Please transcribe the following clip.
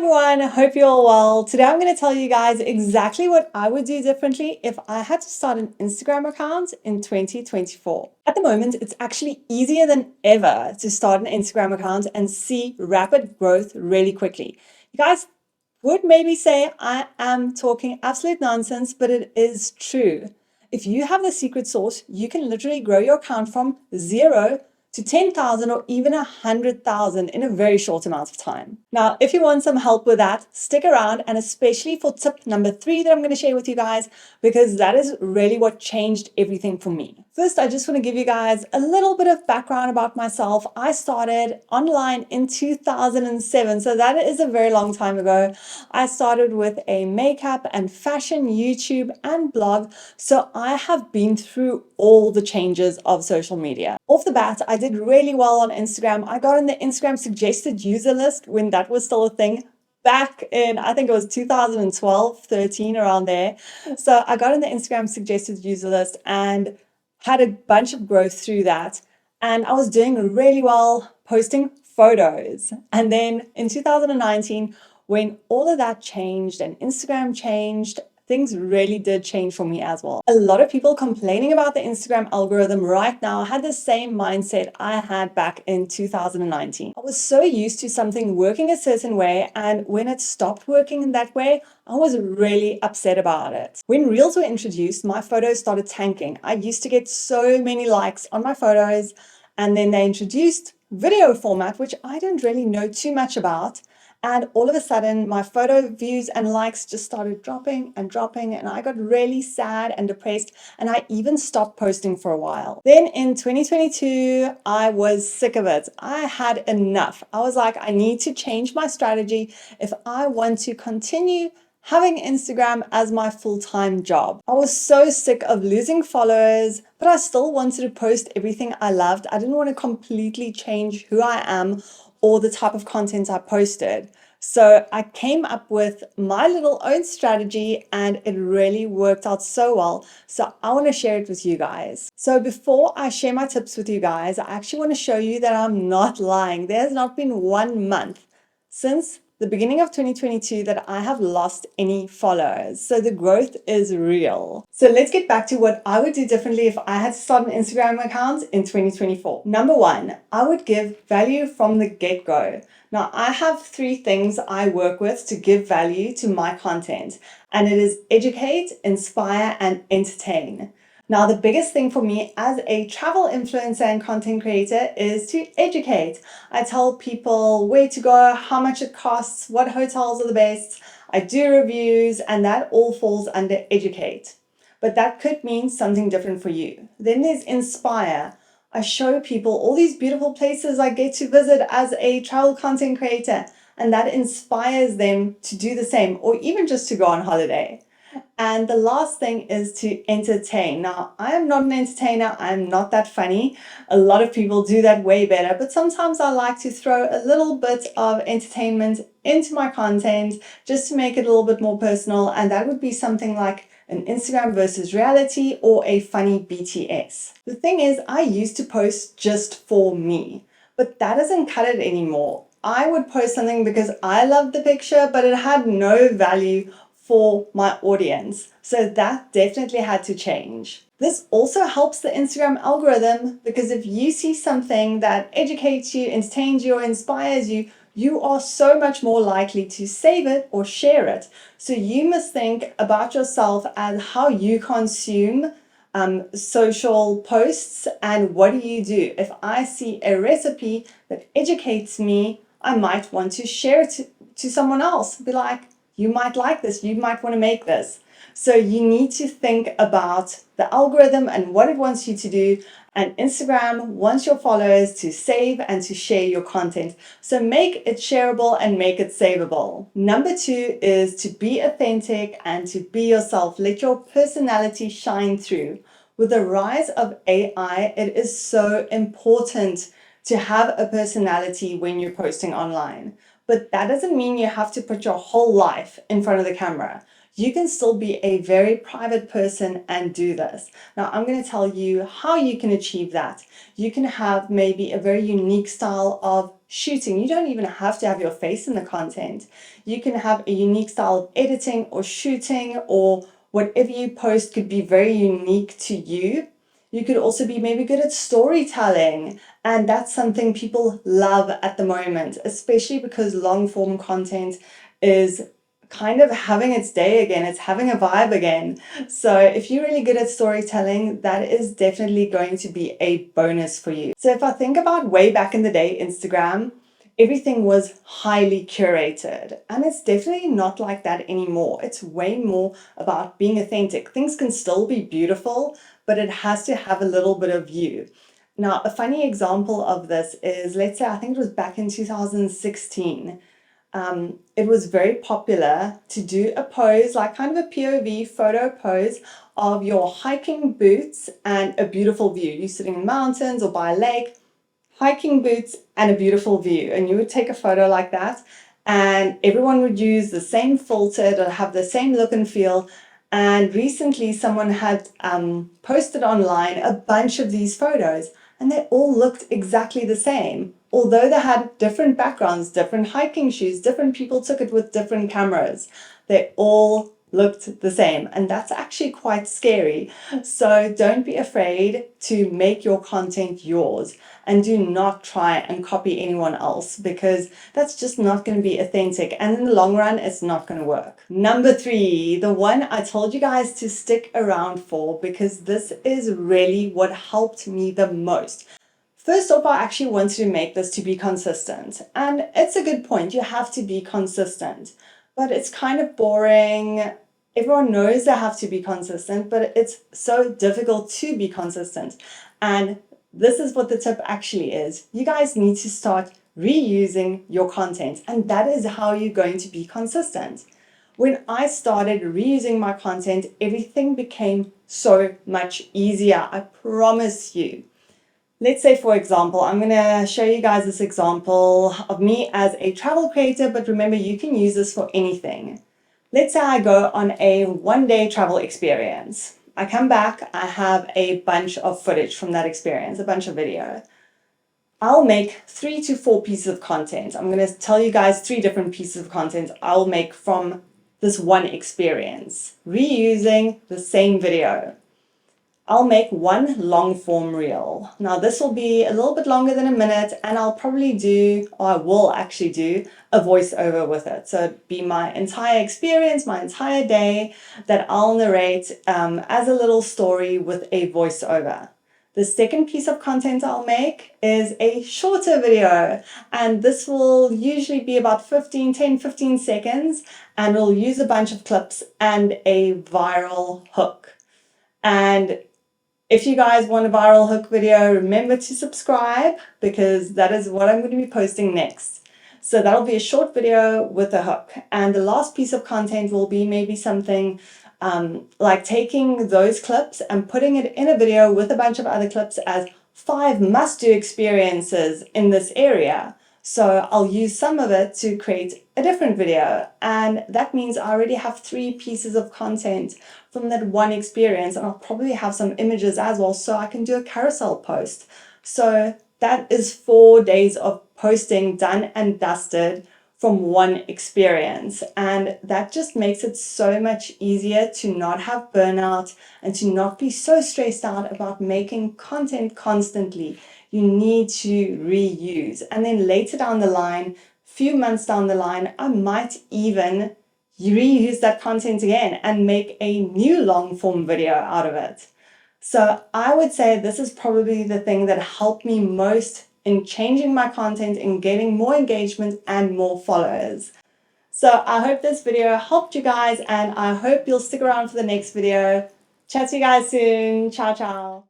everyone, I hope you're all well. Today I'm going to tell you guys exactly what I would do differently if I had to start an Instagram account in 2024. At the moment, it's actually easier than ever to start an Instagram account and see rapid growth really quickly. You guys would maybe say I am talking absolute nonsense, but it is true. If you have the secret sauce, you can literally grow your account from 0 to 10,000 or even 100,000 in a very short amount of time. Now, if you want some help with that, stick around, and especially for tip number 3 that I'm going to share with you guys, because that is really what changed everything for me. First, I just want to give you guys a little bit of background about myself. I started online in 2007, so that is a very long time ago. I started with a makeup and fashion YouTube and blog, so I have been through all the changes of social media. Off the bat, I did really well on Instagram. I got on the Instagram suggested user list when that was still a thing back in, I think it was 2012, 13, around there. So I got on the Instagram suggested user list and had a bunch of growth through that. And I was doing really well posting photos. And then in 2019, when all of that changed and Instagram changed, things really did change for me as well. A lot of people complaining about the Instagram algorithm right now had the same mindset I had back in 2019. I was so used to something working a certain way, and when it stopped working in that way, I was really upset about it. When Reels were introduced, my photos started tanking. I used to get so many likes on my photos, and then they introduced video format, which I didn't really know too much about. And all of a sudden, my photo views and likes just started dropping and dropping, and I got really sad and depressed, and I even stopped posting for a while. Then in 2022, I was sick of it. I had enough. I was like, I need to change my strategy if I want to continue having Instagram as my full-time job. I was so sick of losing followers, but I still wanted to post everything I loved. I didn't want to completely change who I am or the type of content I posted. So I came up with my little own strategy, and it really worked out so well. So I want to share it with you guys. So before I share my tips with you guys, I actually want to show you that I'm not lying. There's not been 1 month since the beginning of 2022 that I have lost any followers. So the growth is real. So let's get back to what I would do differently if I had to start an Instagram account in 2024. Number 1, I would give value from the get-go. Now, I have 3 things I work with to give value to my content, and it is educate, inspire, and entertain. Now, the biggest thing for me as a travel influencer and content creator is to educate. I tell people where to go, how much it costs, what hotels are the best. I do reviews, and that all falls under educate. But that could mean something different for you. Then there's inspire. I show people all these beautiful places I get to visit as a travel content creator, and that inspires them to do the same, or even just to go on holiday. And the last thing is to entertain. Now, I am not an entertainer. I'm not that funny. A lot of people do that way better, but sometimes I like to throw a little bit of entertainment into my content just to make it a little bit more personal. And that would be something like an Instagram versus reality or a funny BTS. The thing is, I used to post just for me, but that doesn't cut it anymore. I would post something because I loved the picture, but it had no value for my audience. So that definitely had to change. This also helps the Instagram algorithm, because if you see something that educates you, entertains you, or inspires you, you are so much more likely to save it or share it. So you must think about yourself and how you consume social posts, and what do you do? If I see a recipe that educates me, I might want to share it to someone else. Be like, you might like this, you might want to make this. So you need to think about the algorithm and what it wants you to do. And Instagram wants your followers to save and to share your content. So make it shareable and make it savable. Number 2 is to be authentic and to be yourself. Let your personality shine through. With the rise of AI, it is so important to have a personality when you're posting online. But that doesn't mean you have to put your whole life in front of the camera. You can still be a very private person and do this. Now, I'm going to tell you how you can achieve that. You can have maybe a very unique style of shooting. You don't even have to have your face in the content. You can have a unique style of editing or shooting, or whatever you post could be very unique to you. You could also be maybe good at storytelling, and that's something people love at the moment, especially because long form content is kind of having its day again. It's having a vibe again. So if you're really good at storytelling, that is definitely going to be a bonus for you. So if I think about way back in the day, Instagram, everything was highly curated, and it's definitely not like that anymore. It's way more about being authentic. Things can still be beautiful, but it has to have a little bit of you. Now, a funny example of this is, let's say, I think it was back in 2016. It was very popular to do a pose, like kind of a POV photo pose of your hiking boots and a beautiful view. You're sitting in mountains or by a lake, hiking boots and a beautiful view. And you would take a photo like that, and everyone would use the same filter to have the same look and feel. And recently someone had posted online a bunch of these photos, and they all looked exactly the same. Although they had different backgrounds, different hiking shoes, different people took it with different cameras, they all looked the same. And that's actually quite scary. So don't be afraid to make your content yours, and do not try and copy anyone else, because that's just not going to be authentic, and in the long run it's not going to work. Number 3, the one I told you guys to stick around for, because this is really what helped me the most. First off, I actually wanted to make this to be consistent, and it's a good point. You have to be consistent, but it's kind of boring. Everyone knows they have to be consistent, but it's so difficult to be consistent. And this is what the tip actually is. You guys need to start reusing your content, and that is how you're going to be consistent. When I started reusing my content, everything became so much easier, I promise you. Let's say, for example, I'm going to show you guys this example of me as a travel creator, but remember, you can use this for anything. Let's say I go on a one-day travel experience. I come back, I have a bunch of footage from that experience, a bunch of video. I'll make 3 to 4 pieces of content. I'm going to tell you guys 3 different pieces of content I'll make from this one experience, reusing the same video. I'll make one long form reel. Now this will be a little bit longer than a minute, and I'll probably do, or I will actually do, a voiceover with it. So it'd be my entire experience, my entire day, that I'll narrate as a little story with a voiceover. The second piece of content I'll make is a shorter video, and this will usually be about 10-15 seconds, and we'll use a bunch of clips and a viral hook. And if you guys want a viral hook video, remember to subscribe, because that is what I'm going to be posting next. So that'll be a short video with a hook. And the last piece of content will be maybe something like taking those clips and putting it in a video with a bunch of other clips as 5 must-do experiences in this area. So I'll use some of it to create a different video, and that means I already have 3 pieces of content from that one experience, and I'll probably have some images as well, so I can do a carousel post. So that is 4 days of posting done and dusted from one experience, and that just makes it so much easier to not have burnout and to not be so stressed out about making content constantly. You need to reuse, and then later down the line, few months down the line, I might even reuse that content again and make a new long form video out of it. So I would say this is probably the thing that helped me most in changing my content and getting more engagement and more followers. So I hope this video helped you guys, and I hope you'll stick around for the next video. Chat to you guys soon. Ciao, ciao.